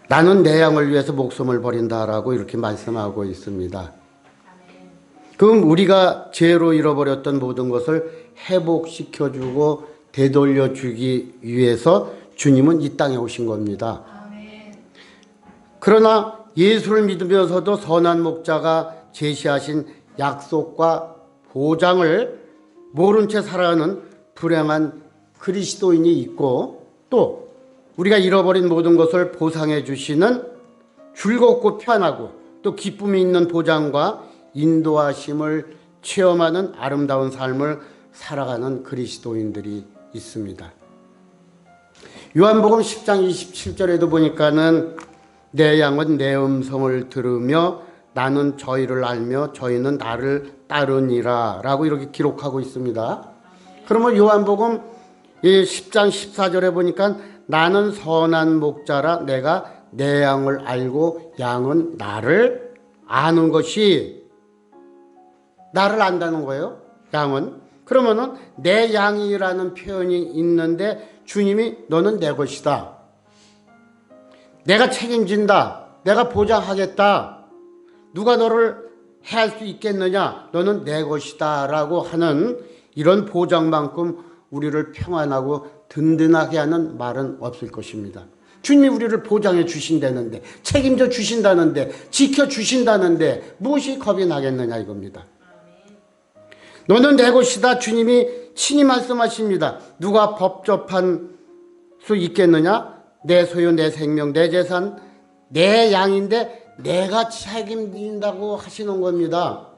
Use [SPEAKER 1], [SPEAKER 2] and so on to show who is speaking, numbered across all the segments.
[SPEAKER 1] 나는 내 양을 위해서 목숨을 버린다라고 이렇게 말씀하고 있습니다. 그럼 우리가 죄로 잃어버렸던 모든 것을 회복시켜주고 되돌려주기 위해서 주님은 이 땅에 오신 겁니다. 그러나 예수를 믿으면서도 선한 목자가 제시하신 약속과 보장을 모른 채 살아가는 불행한 그리스도인이 있고, 또 우리가 잃어버린 모든 것을 보상해 주시는 즐겁고 편하고 또 기쁨이 있는 보장과 인도하심을 체험하는 아름다운 삶을 살아가는 그리스도인들이 있습니다. 요한복음 10장 27절에도 보니까는 내 양은 내 음성을 들으며 나는 저희를 알며 저희는 나를 따르니라 라고 이렇게 기록하고 있습니다. 그러면 요한복음 10장 14절에 보니까 나는 선한 목자라 내가 내 양을 알고 양은 나를 아는 것이, 나를 안다는 거예요. 양은. 그러면은 내 양이라는 표현이 있는데 주님이 너는 내 것이다, 내가 책임진다, 내가 보장하겠다, 누가 너를 해할 수 있겠느냐, 너는 내 것이다 라고 하는 이런 보장만큼 우리를 평안하고 든든하게 하는 말은 없을 것입니다. 주님이 우리를 보장해 주신다는데, 책임져 주신다는데, 지켜 주신다는데 무엇이 겁이 나겠느냐 이겁니다. 너는 내 것이다, 주님이 친히 말씀하십니다. 누가 법접한 수 있겠느냐? 내 소유, 내 생명, 내 재산, 내 양인데 내가 책임진다고 하시는 겁니다.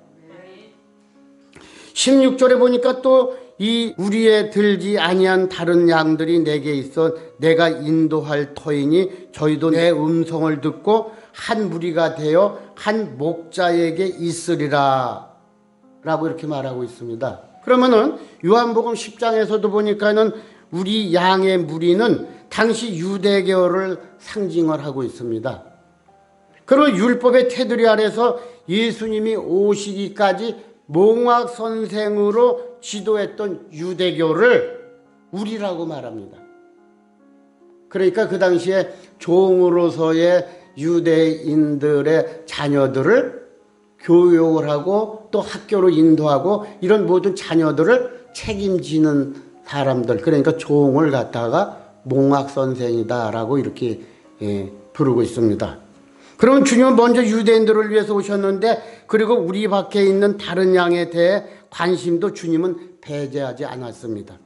[SPEAKER 1] 16절에 보니까 또 이 우리에 들지 아니한 다른 양들이 내게 있어 내가 인도할 터이니 저희도 내 음성을 듣고 한 무리가 되어 한 목자에게 있으리라 라고 이렇게 말하고 있습니다. 그러면은 요한복음 10장에서도 보니까는 우리 양의 무리는 당시 유대교를 상징을 하고 있습니다. 그리고 율법의 테두리 아래서 예수님이 오시기까지 몽학 선생으로 지도했던 유대교를 우리라고 말합니다. 그러니까 그 당시에 종으로서의 유대인들의 자녀들을 교육을 하고 또 학교로 인도하고 이런 모든 자녀들을 책임지는 사람들, 그러니까 종을 갖다가 몽학 선생이다라고 이렇게 부르고 있습니다. 그러면 주님은 먼저 유대인들을 위해서 오셨는데, 그리고 우리 밖에 있는 다른 양에 대해 관심도 주님은 배제하지 않았습니다.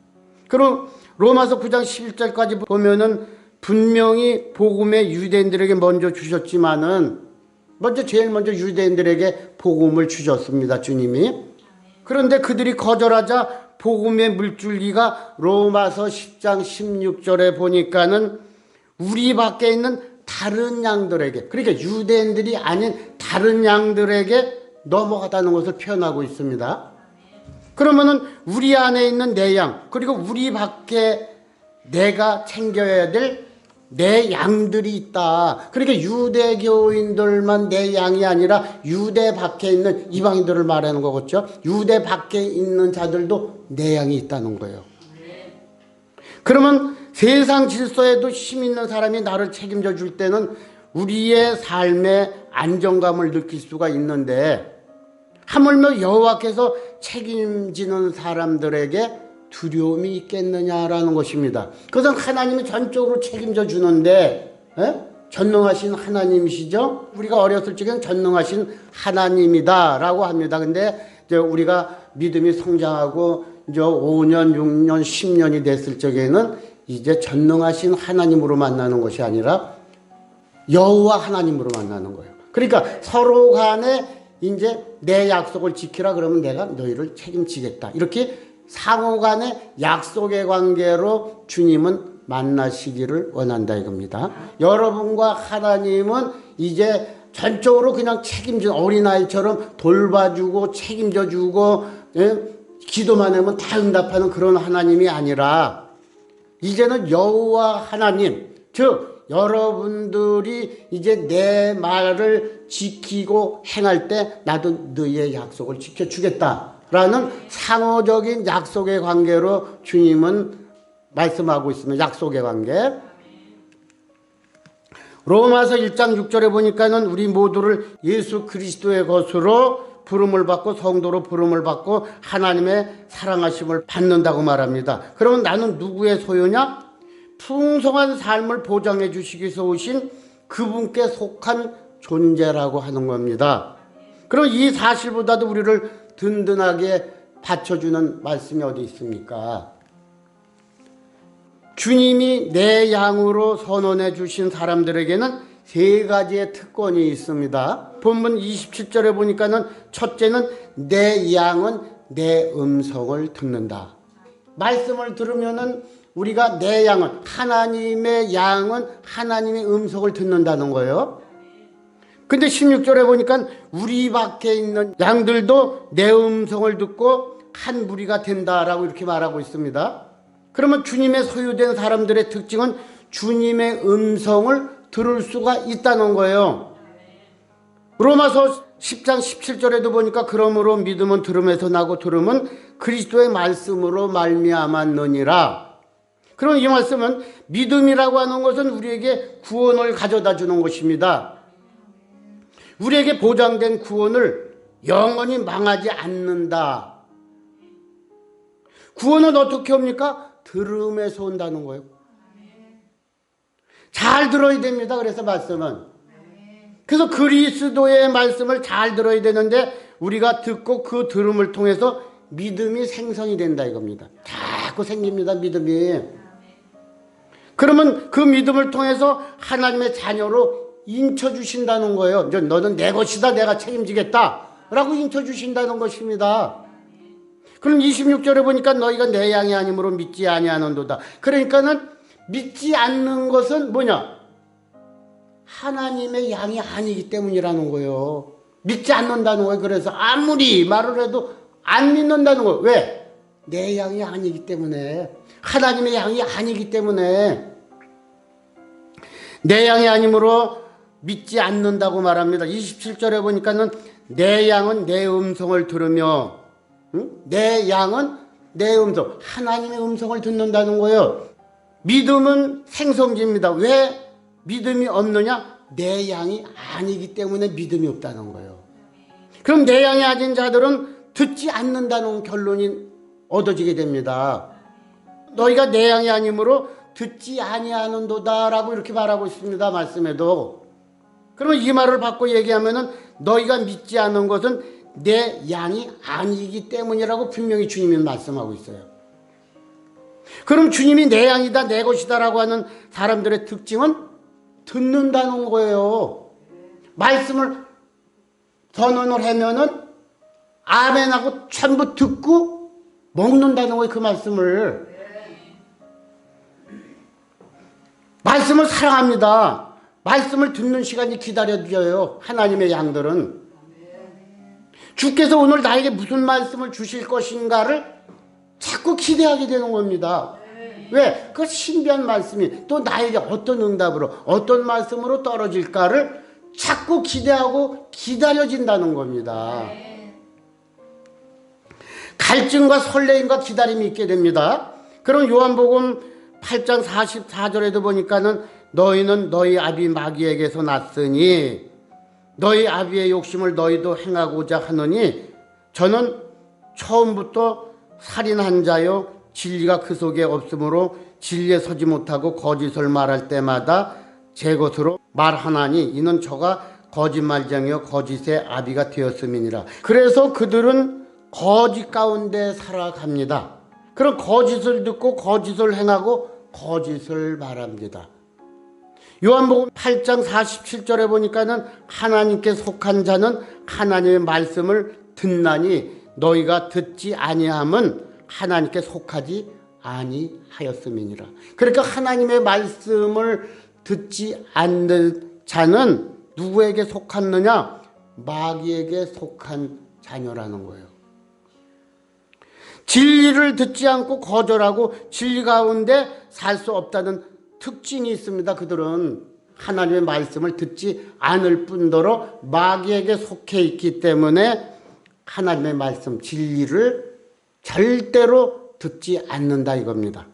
[SPEAKER 1] 그럼 로마서 9장 11절까지 보면은 분명히 복음의 유대인들에게 먼저 주셨지만은 제일 먼저 유대인들에게 복음을 주셨습니다, 주님이. 그런데 그들이 거절하자 복음의 물줄기가 로마서 10장 16절에 보니까는 우리 밖에 있는 다른 양들에게, 그러니까 유대인들이 아닌 다른 양들에게 넘어가다는 것을 표현하고 있습니다. 그러면은 우리 안에 있는 내 양, 그리고 우리 밖에 내가 챙겨야 될 내 양들이 있다. 그러니까 유대교인들만 내 양이 아니라 유대 밖에 있는 이방인들을 말하는 거겠죠. 유대 밖에 있는 자들도 내 양이 있다는 거예요. 그러면 세상 질서에도 힘 있는 사람이 나를 책임져 줄 때는 우리의 삶의 안정감을 느낄 수가 있는데, 하물며 여호와께서 책임지는 사람들에게 두려움이 있겠느냐라는 것입니다. 그것은 하나님이 전적으로 책임져 주는데, 전능하신 하나님이시죠. 우리가 어렸을 적에는 전능하신 하나님이다라고 합니다. 근데 이제 우리가 믿음이 성장하고 이제 5년, 6년, 10년이 됐을 적에는 이제 전능하신 하나님으로 만나는 것이 아니라 여호와 하나님으로 만나는 거예요. 그러니까 서로 간에 이제 내 약속을 지키라 그러면 내가 너희를 책임지겠다, 이렇게 상호 간의 약속의 관계로 주님은 만나시기를 원한다 이겁니다. 여러분과 하나님은 이제 전적으로 그냥 책임진 어린아이처럼 돌봐주고 책임져주고 기도만 하면 다 응답하는 그런 하나님이 아니라, 이제는 여호와 하나님, 즉 여러분들이 이제 내 말을 지키고 행할 때 나도 너희의 약속을 지켜주겠다라는 상호적인 약속의 관계로 주님은 말씀하고 있습니다. 약속의 관계. 로마서 1장 6절에 보니까는 우리 모두를 예수 그리스도의 것으로 부름을 받고 성도로 부름을 받고 하나님의 사랑하심을 받는다고 말합니다. 그러면 나는 누구의 소유냐? 풍성한 삶을 보장해 주시기 위해서 오신 그분께 속한 존재라고 하는 겁니다. 그럼 이 사실보다도 우리를 든든하게 받쳐주는 말씀이 어디 있습니까? 주님이 내 양으로 선언해 주신 사람들에게는 세 가지의 특권이 있습니다. 본문 27절에 보니까는 첫째는 내 양은 내 음성을 듣는다. 말씀을 들으면은 우리가 내 양은 하나님의 양은 하나님의 음성을 듣는다는 거예요. 근데 16절에 보니까 우리 밖에 있는 양들도 내 음성을 듣고 한 무리가 된다라고 이렇게 말하고 있습니다. 그러면 주님의 소유된 사람들의 특징은 주님의 음성을 들을 수가 있다는 거예요. 로마서 10장 17절에도 보니까 그러므로 믿음은 들음에서 나고 들음은 그리스도의 말씀으로 말미암았느니라. 그럼 이 말씀은 믿음이라고 하는 것은 우리에게 구원을 가져다 주는 것입니다. 우리에게 보장된 구원을 영원히 망하지 않는다. 구원은 어떻게 옵니까? 들음에서 온다는 거예요. 잘 들어야 됩니다. 그래서 말씀은. 그래서 그리스도의 말씀을 잘 들어야 되는데 우리가 듣고 그 들음을 통해서 믿음이 생성이 된다 이겁니다. 자꾸 생깁니다. 믿음이. 그러면 그 믿음을 통해서 하나님의 자녀로 인쳐주신다는 거예요. 너는 내 것이다. 내가 책임지겠다. 라고 인쳐주신다는 것입니다. 그럼 26절에 보니까 너희가 내 양이 아니므로 믿지 아니하는도다. 그러니까는 믿지 않는 것은 뭐냐? 하나님의 양이 아니기 때문이라는 거예요. 믿지 않는다는 거예요. 그래서 아무리 말을 해도 안 믿는다는 거예요. 왜? 내 양이 아니기 때문에. 하나님의 양이 아니기 때문에. 내 양이 아니므로 믿지 않는다고 말합니다. 27절에 보니까는 내 양은 내 음성을 들으며, 내 양은 내 음성, 하나님의 음성을 듣는다는 거예요. 믿음은 생성지입니다. 왜 믿음이 없느냐? 내 양이 아니기 때문에 믿음이 없다는 거예요. 그럼 내 양이 아닌 자들은 듣지 않는다는 결론이 얻어지게 됩니다. 너희가 내 양이 아니므로 듣지 아니하는도다 라고 이렇게 말하고 있습니다. 말씀에도. 그러면 이 말을 받고 얘기하면은 너희가 믿지 않는 것은 내 양이 아니기 때문이라고 분명히 주님이 말씀하고 있어요. 그럼 주님이 내 양이다, 내 것이다 라고 하는 사람들의 특징은 듣는다는 거예요. 말씀을 선언을 하면은 아멘하고 전부 듣고 먹는다는 거예요. 그 말씀을. 말씀을 사랑합니다. 말씀을 듣는 시간이 기다려져요. 하나님의 양들은. 주께서 오늘 나에게 무슨 말씀을 주실 것인가를 자꾸 기대하게 되는 겁니다. 왜? 그 신비한 말씀이 또 나에게 어떤 응답으로 어떤 말씀으로 떨어질까를 자꾸 기대하고 기다려진다는 겁니다. 갈증과 설레임과 기다림이 있게 됩니다. 그럼 요한복음 8장 44절에도 보니까는 너희는 너희 아비 마귀에게서 났으니 너희 아비의 욕심을 너희도 행하고자 하느니 저는 처음부터 살인한 자요 진리가 그 속에 없으므로 진리에 서지 못하고 거짓을 말할 때마다 제 것으로 말하나니 이는 저가 거짓말쟁이요 거짓의 아비가 되었음이니라. 그래서 그들은 거짓 가운데 살아갑니다. 그럼 거짓을 듣고 거짓을 행하고 거짓을 말합니다. 요한복음 8장 47절에 보니까는 하나님께 속한 자는 하나님의 말씀을 듣나니 너희가 듣지 아니함은 하나님께 속하지 아니하였음이니라. 그러니까 하나님의 말씀을 듣지 않는 자는 누구에게 속았느냐? 마귀에게 속한 자녀라는 거예요. 진리를 듣지 않고 거절하고 진리 가운데 살 수 없다는 특징이 있습니다. 그들은 하나님의 말씀을 듣지 않을 뿐더러 마귀에게 속해 있기 때문에 하나님의 말씀, 진리를 절대로 듣지 않는다 이겁니다.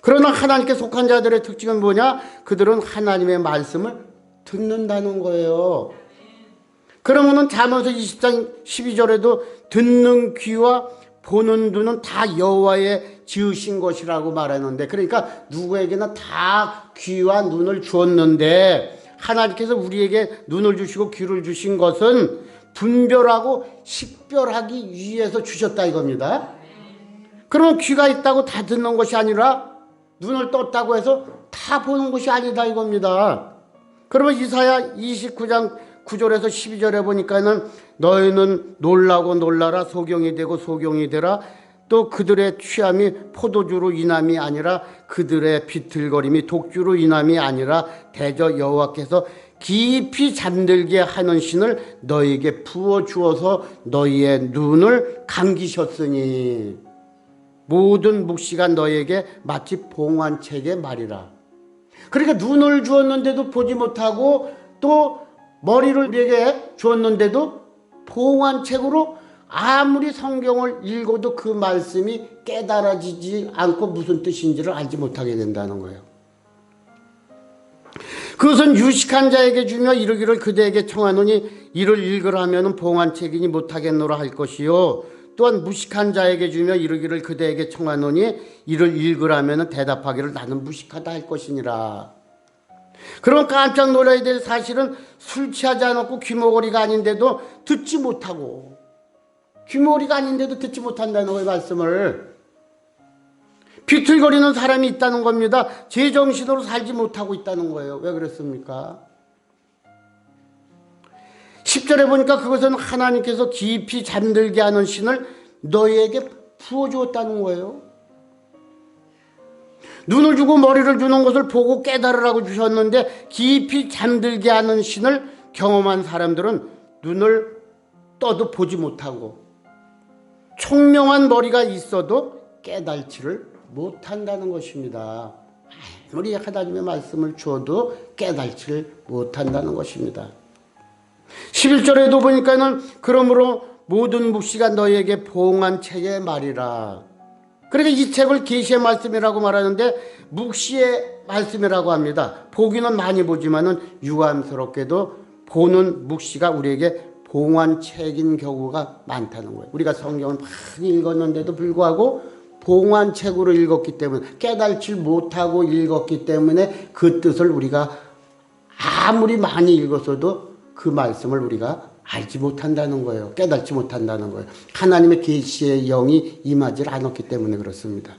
[SPEAKER 1] 그러나 하나님께 속한 자들의 특징은 뭐냐? 그들은 하나님의 말씀을 듣는다는 거예요. 그러면은 잠언서 20장 12절에도 듣는 귀와 보는 눈은 다 여호와의 지으신 것이라고 말하는데, 그러니까 누구에게나 다 귀와 눈을 주었는데 하나님께서 우리에게 눈을 주시고 귀를 주신 것은 분별하고 식별하기 위해서 주셨다 이겁니다. 그러면 귀가 있다고 다 듣는 것이 아니라 눈을 떴다고 해서 다 보는 것이 아니다 이겁니다. 그러면 이사야 29장 9절에서 12절에 보니까는 너희는 놀라고 놀라라, 소경이 되고 소경이 되라. 또 그들의 취함이 포도주로 인함이 아니라 그들의 비틀거림이 독주로 인함이 아니라 대저 여호와께서 깊이 잠들게 하는 신을 너희에게 부어주어서 너희의 눈을 감기셨으니 모든 묵시가 너희에게 마치 봉환책의 말이라. 그러니까 눈을 주었는데도 보지 못하고 또 머리를 우리에게 주었는데도 봉환책으로 아무리 성경을 읽어도 그 말씀이 깨달아지지 않고 무슨 뜻인지를 알지 못하게 된다는 거예요. 그것은 유식한 자에게 주며 이르기를 그대에게 청하노니 이를 읽으라 하면 봉환책이니 못하겠노라 할 것이요, 또한 무식한 자에게 주며 이르기를 그대에게 청하노니 이를 읽으라 하면 대답하기를 나는 무식하다 할 것이니라. 그럼 깜짝 놀라야 될 사실은 술 취하지 않았고 귀머거리가 아닌데도 듣지 못하고, 귀머거리가 아닌데도 듣지 못한다는 거예요. 말씀을 비틀거리는 사람이 있다는 겁니다. 제정신으로 살지 못하고 있다는 거예요. 왜 그랬습니까? 10절에 보니까 그것은 하나님께서 깊이 잠들게 하는 신을 너희에게 부어주었다는 거예요. 눈을 주고 머리를 주는 것을 보고 깨달으라고 주셨는데 깊이 잠들게 하는 신을 경험한 사람들은 눈을 떠도 보지 못하고 총명한 머리가 있어도 깨달지를 못한다는 것입니다. 아무리 하나님의 말씀을 주어도 깨달지를 못한다는 것입니다. 11절에도 보니까는 그러므로 모든 묵시가 너희에게 봉환책의 말이라. 그러니까 이 책을 계시의 말씀이라고 말하는데 묵시의 말씀이라고 합니다. 보기는 많이 보지만은 유감스럽게도 보는 묵시가 우리에게 봉환책인 경우가 많다는 거예요. 우리가 성경을 많이 읽었는데도 불구하고 봉환책으로 읽었기 때문에, 깨달지 못하고 읽었기 때문에 그 뜻을 우리가 아무리 많이 읽었어도 그 말씀을 우리가 알지 못한다는 거예요. 깨닫지 못한다는 거예요. 하나님의 계시의 영이 임하지 않았기 때문에 그렇습니다.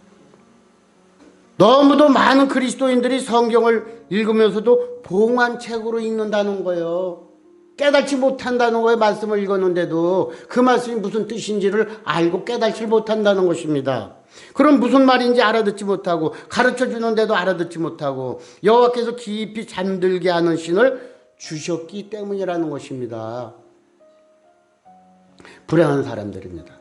[SPEAKER 1] 너무도 많은 그리스도인들이 성경을 읽으면서도 봉환책으로 읽는다는 거예요. 깨닫지 못한다는 거예요. 말씀을 읽었는데도 그 말씀이 무슨 뜻인지를 알고 깨닫지 못한다는 것입니다. 그럼 무슨 말인지 알아듣지 못하고 가르쳐 주는데도 알아듣지 못하고 여호와께서 깊이 잠들게 하는 신을 주셨기 때문이라는 것입니다. 불행한 사람들입니다.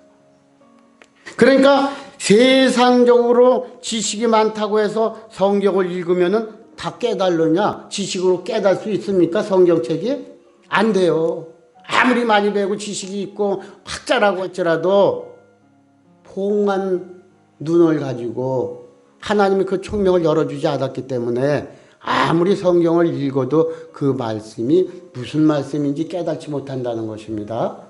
[SPEAKER 1] 그러니까 세상적으로 지식이 많다고 해서 성경을 읽으면 다 깨달느냐? 지식으로 깨달을 수 있습니까? 성경책이? 안 돼요. 아무리 많이 배우고 지식이 있고 학자라고 할지라도 봉한 눈을 가지고 하나님이 그 총명을 열어주지 않았기 때문에 아무리 성경을 읽어도 그 말씀이 무슨 말씀인지 깨닫지 못한다는 것입니다.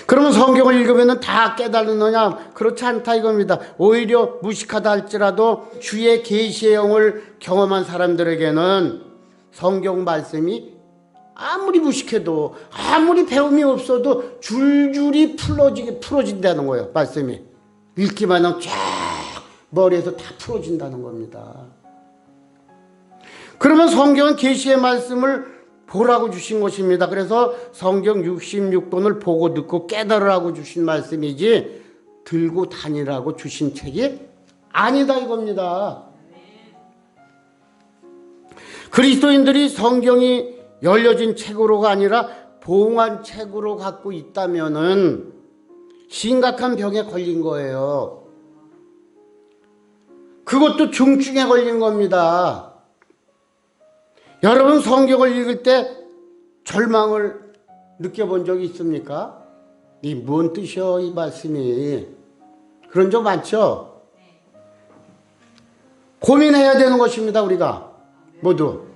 [SPEAKER 1] 그러면 성경을 읽으면 다 깨달느냐? 그렇지 않다 이겁니다. 오히려 무식하다 할지라도 주의 계시의 영을 경험한 사람들에게는 성경 말씀이 아무리 무식해도 아무리 배움이 없어도 줄줄이 풀어진다는 거예요. 말씀이 읽기만 하면 쫙 머리에서 다 풀어진다는 겁니다. 그러면 성경은 계시의 말씀을 보라고 주신 것입니다. 그래서 성경 66권을 보고 듣고 깨달으라고 주신 말씀이지 들고 다니라고 주신 책이 아니다 이겁니다. 그리스도인들이 성경이 열려진 책으로가 아니라 봉한 책으로 갖고 있다면은 심각한 병에 걸린 거예요. 그것도 중증에 걸린 겁니다. 여러분 성경을 읽을 때 절망을 느껴본 적이 있습니까? 이 뭔 뜻이여 이 말씀이. 그런 적 많죠? 고민해야 되는 것입니다. 우리가 모두.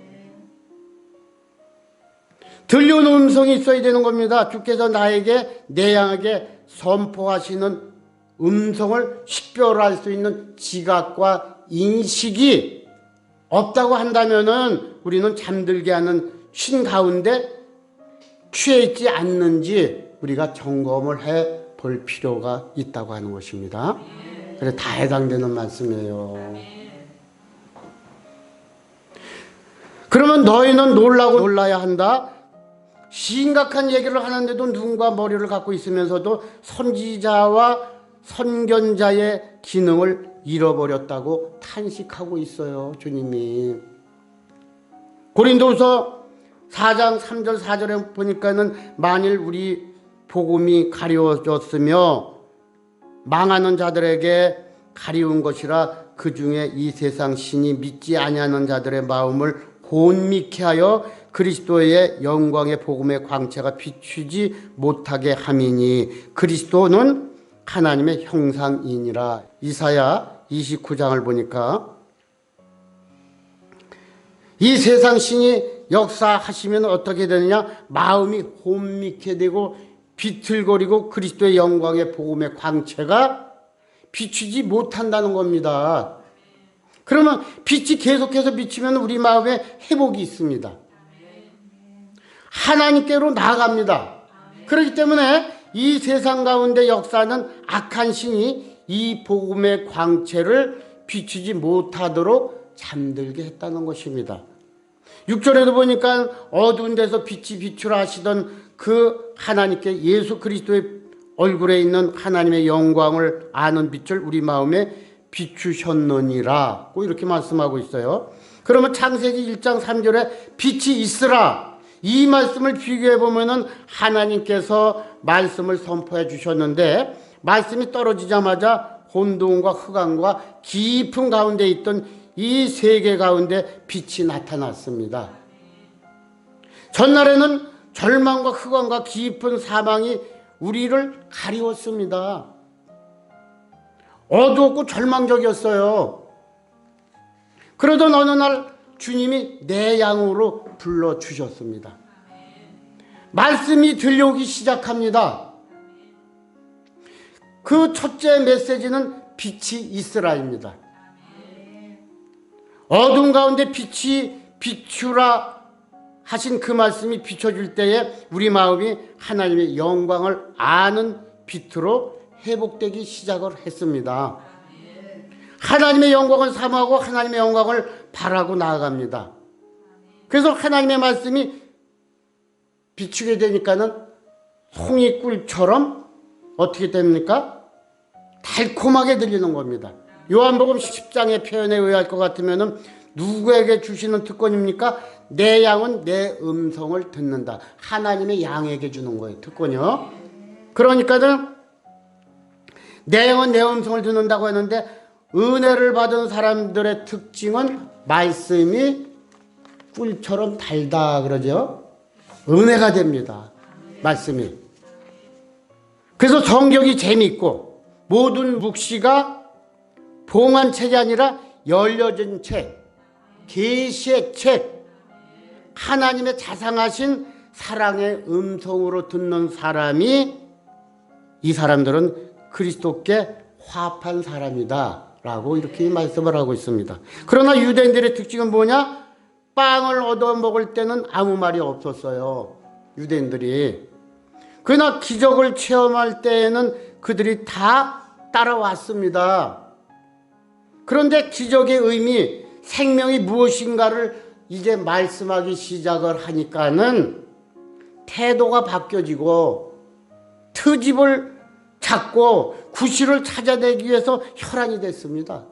[SPEAKER 1] 들려오는 음성이 있어야 되는 겁니다. 주께서 나에게 내 양에게 선포하시는 음성을 식별할 수 있는 지각과 인식이 없다고 한다면은 우리는 잠들게 하는 신 가운데 취해 있지 않는지 우리가 점검을 해 볼 필요가 있다고 하는 것입니다. 그래서 다 해당되는 말씀이에요. 그러면 너희는 놀라고 놀라야 한다. 심각한 얘기를 하는데도 눈과 머리를 갖고 있으면서도 선지자와 선견자의 기능을 잃어버렸다고 탄식하고 있어요. 주님이. 고린도후서 4장 3절 4절에 보니까는 만일 우리 복음이 가려졌으며 망하는 자들에게 가리운 것이라 그 중에 이 세상 신이 믿지 아니하는 자들의 마음을 혼미케 하여 그리스도의 영광의 복음의 광채가 비추지 못하게 함이니 그리스도는 하나님의 형상이니라. 이사야 29장을 보니까 이 세상 신이 역사하시면 어떻게 되느냐? 마음이 혼미케 되고 비틀거리고 그리스도의 영광의 복음의 광채가 비추지 못한다는 겁니다. 그러면 빛이 계속해서 비치면 우리 마음에 회복이 있습니다. 하나님께로 나아갑니다. 그렇기 때문에 이 세상 가운데 역사는 악한 신이 이 복음의 광채를 비추지 못하도록 잠들게 했다는 것입니다. 6절에도 보니까 어두운 데서 빛이 비추라 하시던 그 하나님께 예수 그리스도의 얼굴에 있는 하나님의 영광을 아는 빛을 우리 마음에 비추셨느니라 고 이렇게 말씀하고 있어요. 그러면 창세기 1장 3절에 빛이 있으라 이 말씀을 비교해 보면은 하나님께서 말씀을 선포해 주셨는데 말씀이 떨어지자마자 혼돈과 흑암과 깊은 가운데 있던 이 세계 가운데 빛이 나타났습니다. 전날에는 절망과 흑암과 깊은 사망이 우리를 가리웠습니다. 어두웠고 절망적이었어요. 그러던 어느 날 주님이 내 양으로 불러주셨습니다. 말씀이 들려오기 시작합니다. 그 첫째 메시지는 빛이 있으라입니다. 어두운 가운데 빛이 비추라 하신 그 말씀이 비춰줄 때에 우리 마음이 하나님의 영광을 아는 빛으로 회복되기 시작을 했습니다. 하나님의 영광을 사모하고 하나님의 영광을 바라고 나아갑니다. 그래서 하나님의 말씀이 비추게 되니까는 송이꿀처럼 어떻게 됩니까? 달콤하게 들리는 겁니다. 요한복음 10장의 표현에 의할 것 같으면은 누구에게 주시는 특권입니까? 내 양은 내 음성을 듣는다. 하나님의 양에게 주는 거예요. 특권이요. 그러니까는 내 양은 내 음성을 듣는다고 했는데 은혜를 받은 사람들의 특징은 말씀이 꿀처럼 달다 그러죠. 은혜가 됩니다. 말씀이. 그래서 성경이 재미있고 모든 묵시가 봉한 책이 아니라 열려진 책, 계시의 책, 하나님의 자상하신 사랑의 음성으로 듣는 사람이 이 사람들은 그리스도께 화합한 사람이다 라고 이렇게 말씀을 하고 있습니다. 그러나 유대인들의 특징은 뭐냐? 빵을 얻어 먹을 때는 아무 말이 없었어요. 유대인들이. 그러나 기적을 체험할 때에는 그들이 다 따라왔습니다. 그런데 기적의 의미, 생명이 무엇인가를 이제 말씀하기 시작을 하니까는 태도가 바뀌어지고 트집을 찾고 구실을 찾아내기 위해서 혈안이 됐습니다.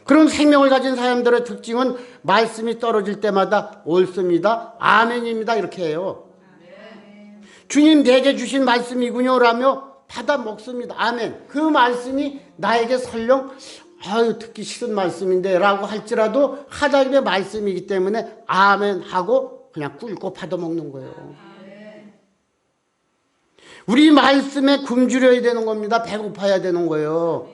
[SPEAKER 1] 그런 생명을 가진 사람들의 특징은 말씀이 떨어질 때마다 옳습니다. 아멘입니다. 이렇게 해요. 주님 내게 주신 말씀이군요 라며 받아 먹습니다. 아멘. 그 말씀이 나에게 설령 듣기 싫은 말씀인데 라고 할지라도 하나님의 말씀이기 때문에 아멘 하고 그냥 꿀꺽 받아 먹는 거예요. 우리 말씀에 굶주려야 되는 겁니다. 배고파야 되는 거예요.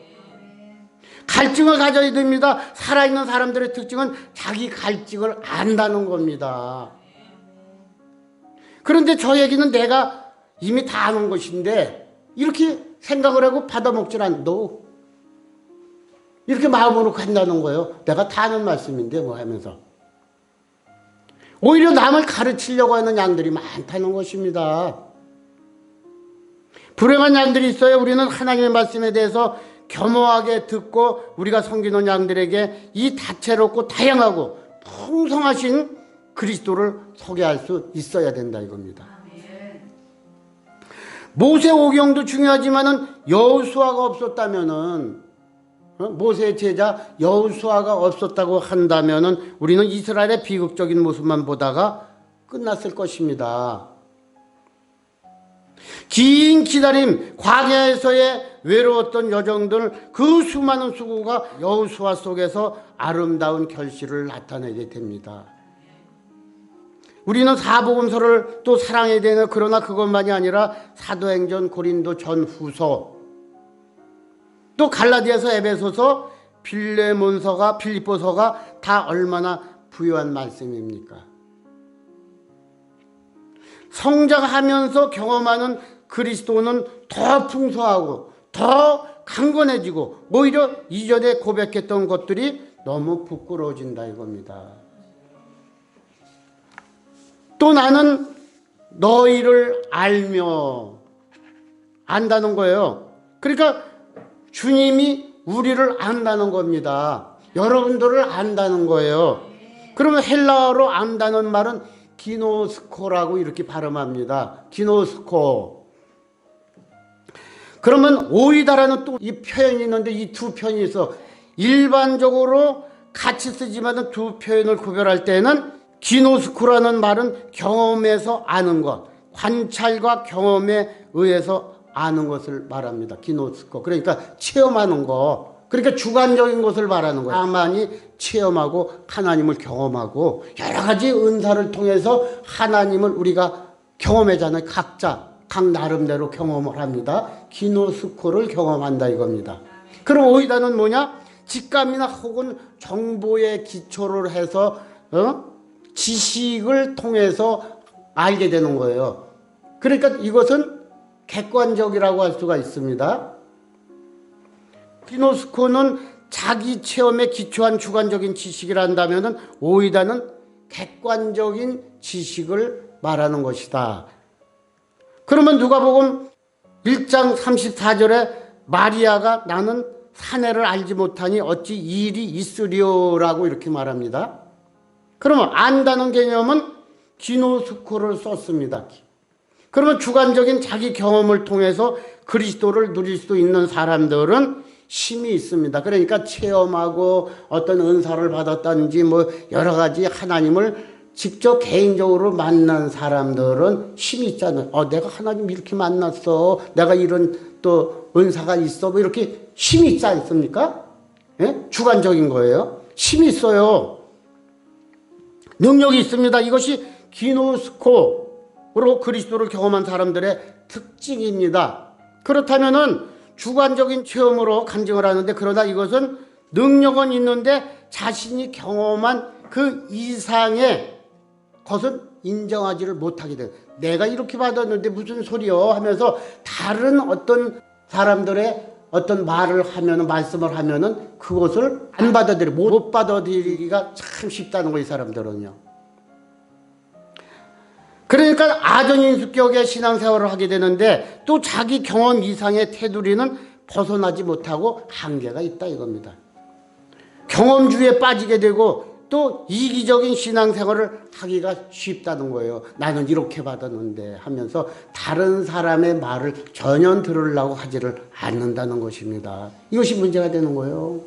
[SPEAKER 1] 갈증을 가져야 됩니다. 살아있는 사람들의 특징은 자기 갈증을 안다는 겁니다. 그런데 저 얘기는 내가 이미 다 아는 것인데 이렇게 생각을 하고 받아먹질 않도 이렇게 마음으로 간다는 거예요. 내가 다 아는 말씀인데 뭐 하면서 오히려 남을 가르치려고 하는 양들이 많다는 것입니다. 불행한 양들이 있어요. 우리는 하나님의 말씀에 대해서 겸허하게 듣고 우리가 섬기는 양들에게 이 다채롭고 다양하고 풍성하신 그리스도를 소개할 수 있어야 된다 이겁니다. 모세오경도 중요하지만은 여호수아가 없었다면은 모세의 제자 여호수아가 없었다고 한다면은 우리는 이스라엘의 비극적인 모습만 보다가 끝났을 것입니다. 긴 기다림, 광야에서의 외로웠던 여정들, 그 수많은 수고가 여호수아 속에서 아름다운 결실을 나타내게 됩니다. 우리는 사복음서를 또 사랑해야 되는, 그러나 그것만이 아니라 사도행전, 고린도 전후서, 또 갈라디아서, 에베소서, 빌레몬서가, 빌립보서가 다 얼마나 부유한 말씀입니까? 성장하면서 경험하는 그리스도는 더 풍성하고 더 강건해지고 오히려 이전에 고백했던 것들이 너무 부끄러워진다 이겁니다. 또 나는 너희를 알며, 안다는 거예요. 그러니까 주님이 우리를 안다는 겁니다. 여러분들을 안다는 거예요. 그러면 헬라어로 안다는 말은 기노스코라고 이렇게 발음합니다. 기노스코. 그러면 오이다라는 또 이 표현이 있는데 이 두 표현이 있어. 일반적으로 같이 쓰지만 두 표현을 구별할 때는 기노스코라는 말은 경험에서 아는 것, 관찰과 경험에 의해서 아는 것을 말합니다. 기노스코. 그러니까 체험하는 거. 그러니까 주관적인 것을 말하는 거예요. 다만이 체험하고 하나님을 경험하고 여러 가지 은사를 통해서 하나님을 우리가 경험하잖아요. 각자 각 나름대로 경험을 합니다. 기노스코를 경험한다 이겁니다. 그럼 오이다는 뭐냐? 직감이나 혹은 정보에 기초를 해서 지식을 통해서 알게 되는 거예요. 그러니까 이것은 객관적이라고 할 수가 있습니다. 기노스코는 자기 체험에 기초한 주관적인 지식이라 한다면 오이다는 객관적인 지식을 말하는 것이다. 그러면 누가복음 1장 34절에 마리아가 나는 사내를 알지 못하니 어찌 이 일이 있으리오라고 이렇게 말합니다. 그러면 안다는 개념은 기노스코를 썼습니다. 그러면 주관적인 자기 경험을 통해서 그리스도를 누릴 수 있는 사람들은 힘이 있습니다. 그러니까 체험하고 어떤 은사를 받았다든지 뭐 여러 가지 하나님을 직접 개인적으로 만난 사람들은 힘이 있잖아요. 내가 하나님 이렇게 만났어. 내가 이런 또 은사가 있어. 뭐 이렇게 힘이 있지 않습니까? 예? 주관적인 거예요. 힘이 있어요. 능력이 있습니다. 이것이 기노스코로 그리스도를 경험한 사람들의 특징입니다. 그렇다면은 주관적인 체험으로 간증을 하는데, 그러나 이것은 능력은 있는데 자신이 경험한 그 이상의 것은 인정하지를 못하게 돼요. 내가 이렇게 받았는데 무슨 소리요 하면서 다른 어떤 사람들의 어떤 말을 하면은, 말씀을 하면은 그것을 안 받아들이고 못 받아들이기가 참 쉽다는 거예요, 이 사람들은요. 그러니까 아전인수격의 신앙생활을 하게 되는데 또 자기 경험 이상의 테두리는 벗어나지 못하고 한계가 있다 이겁니다. 경험주의에 빠지게 되고 또 이기적인 신앙생활을 하기가 쉽다는 거예요. 나는 이렇게 받았는데 하면서 다른 사람의 말을 전혀 들으려고 하지를 않는다는 것입니다. 이것이 문제가 되는 거예요.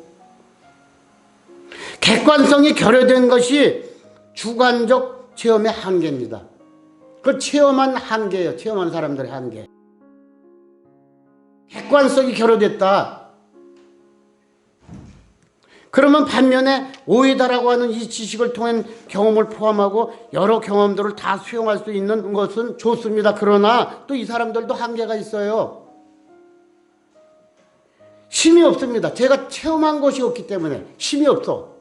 [SPEAKER 1] 객관성이 결여된 것이 주관적 체험의 한계입니다. 그 체험한 한계예요. 체험한 사람들의 한계. 객관성이 결여됐다. 그러면 반면에 오이다라고 하는 이 지식을 통한 경험을 포함하고 여러 경험들을 다 수용할 수 있는 것은 좋습니다. 그러나 또 이 사람들도 한계가 있어요. 힘이 없습니다. 제가 체험한 것이 없기 때문에 힘이 없어.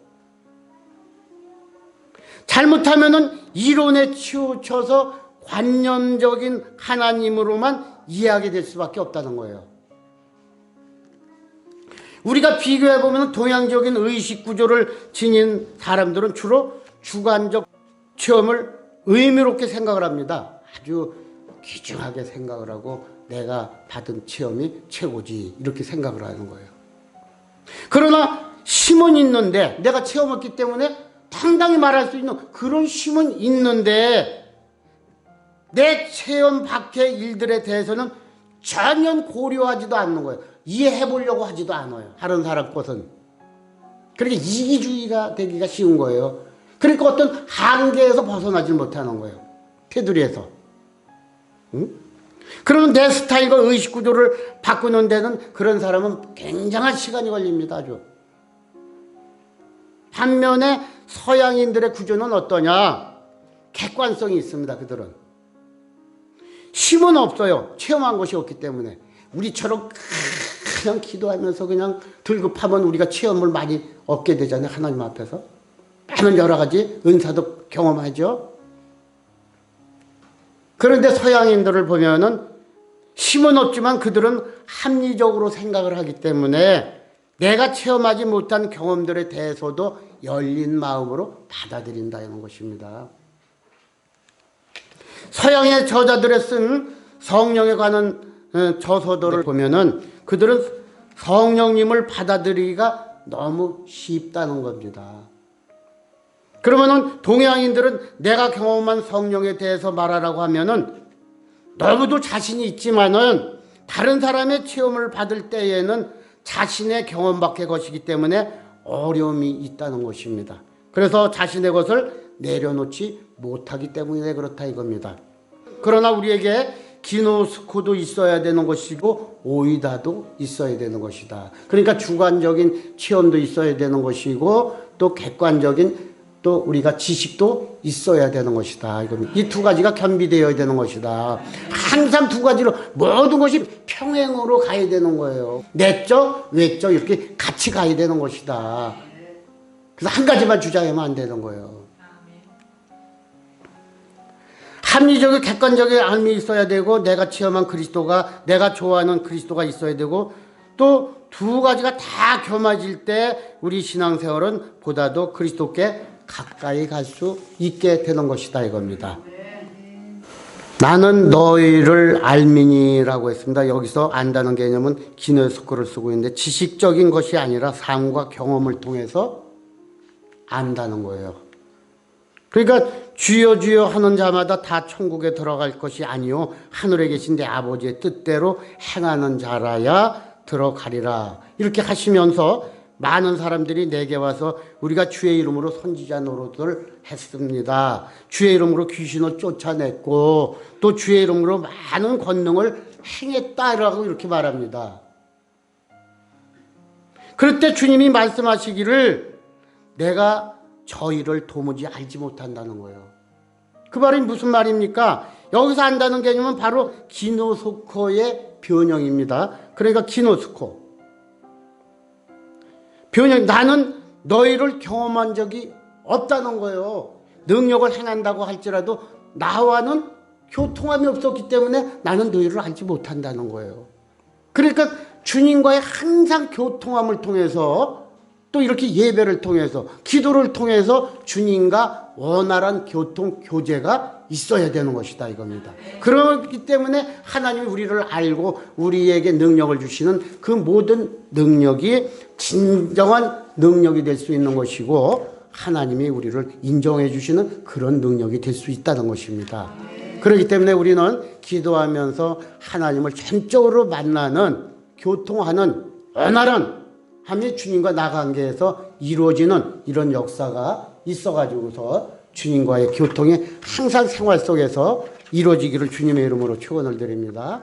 [SPEAKER 1] 잘못하면은 이론에 치우쳐서 관념적인 하나님으로만 이해하게 될 수밖에 없다는 거예요. 우리가 비교해보면 동양적인 의식 구조를 지닌 사람들은 주로 주관적 체험을 의미롭게 생각을 합니다. 아주 귀중하게 생각을 하고 내가 받은 체험이 최고지 이렇게 생각을 하는 거예요. 그러나 힘은 있는데 내가 체험했기 때문에 당당히 말할 수 있는 그런 힘은 있는데 내 체험 밖의 일들에 대해서는 전혀 고려하지도 않는 거예요. 이해해 보려고 하지도 않아요. 다른 사람 것은. 그러니까 이기주의가 되기가 쉬운 거예요. 그러니까 어떤 한계에서 벗어나지 못하는 거예요. 테두리에서. 응? 그러면 내 스타일과 의식구조를 바꾸는 데는 그런 사람은 굉장한 시간이 걸립니다. 아주. 반면에 서양인들의 구조는 어떠냐? 객관성이 있습니다. 그들은. 힘은 없어요. 체험한 것이 없기 때문에. 우리처럼 그냥 기도하면서 그냥 들급하면 우리가 체험을 많이 얻게 되잖아요. 하나님 앞에서. 많은 여러 가지 은사도 경험하죠. 그런데 서양인들을 보면은 힘은 없지만 그들은 합리적으로 생각을 하기 때문에 내가 체험하지 못한 경험들에 대해서도 열린 마음으로 받아들인다는 것입니다. 서양의 저자들의 쓴 성령에 관한 저서들을 보면은 그들은 성령님을 받아들이기가 너무 쉽다는 겁니다. 그러면은 동양인들은 내가 경험한 성령에 대해서 말하라고 하면은 너무도 자신이 있지만은 다른 사람의 체험을 받을 때에는 자신의 경험 밖의 것이기 때문에 어려움이 있다는 것입니다. 그래서 자신의 것을 내려놓지 못하기 때문에 그렇다 이겁니다. 그러나 우리에게 기노스코도 있어야 되는 것이고 오이다도 있어야 되는 것이다. 그러니까 주관적인 체험도 있어야 되는 것이고 또 객관적인 또 우리가 지식도 있어야 되는 것이다. 이 두 가지가 겸비되어야 되는 것이다. 항상 두 가지로 모든 것이 평행으로 가야 되는 거예요. 내적, 외적 이렇게 같이 가야 되는 것이다. 그래서 한 가지만 주장하면 안 되는 거예요. 합리적인 객관적인 삶이 있어야 되고 내가 체험한 그리스도가 내가 좋아하는 그리스도가 있어야 되고 또 두 가지가 다 겸해질 때 우리 신앙생활은 보다도 그리스도께 가까이 갈 수 있게 되는 것이다 이겁니다. 나는 너희를 알미니라고 했습니다. 여기서 안다는 개념은 기노스코를 쓰고 있는데 지식적인 것이 아니라 삶과 경험을 통해서 안다는 거예요. 그러니까 주여 주여 하는 자마다 다 천국에 들어갈 것이 아니요 하늘에 계신 내 아버지의 뜻대로 행하는 자라야 들어가리라. 이렇게 하시면서 많은 사람들이 내게 와서 우리가 주의 이름으로 선지자 노릇을 했습니다. 주의 이름으로 귀신을 쫓아냈고 또 주의 이름으로 많은 권능을 행했다라고 이렇게 말합니다. 그럴 때 주님이 말씀하시기를 내가 저희를 도무지 알지 못한다는 거예요. 그 말이 무슨 말입니까? 여기서 안다는 개념은 바로 기노스코의 변형입니다. 그러니까 기노스코. 변형, 나는 너희를 경험한 적이 없다는 거예요. 능력을 행한다고 할지라도 나와는 교통함이 없었기 때문에 나는 너희를 알지 못한다는 거예요. 그러니까 주님과의 항상 교통함을 통해서 또 이렇게 예배를 통해서 기도를 통해서 주님과 원활한 교통 교제가 있어야 되는 것이다 이겁니다. 그렇기 때문에 하나님이 우리를 알고 우리에게 능력을 주시는 그 모든 능력이 진정한 능력이 될 수 있는 것이고 하나님이 우리를 인정해 주시는 그런 능력이 될 수 있다는 것입니다. 그렇기 때문에 우리는 기도하면서 하나님을 전적으로 만나는 교통하는 원활한 함이 주님과 나 관계에서 이루어지는 이런 역사가 있어가지고서 주님과의 교통이 항상 생활 속에서 이루어지기를 주님의 이름으로 축원을 드립니다.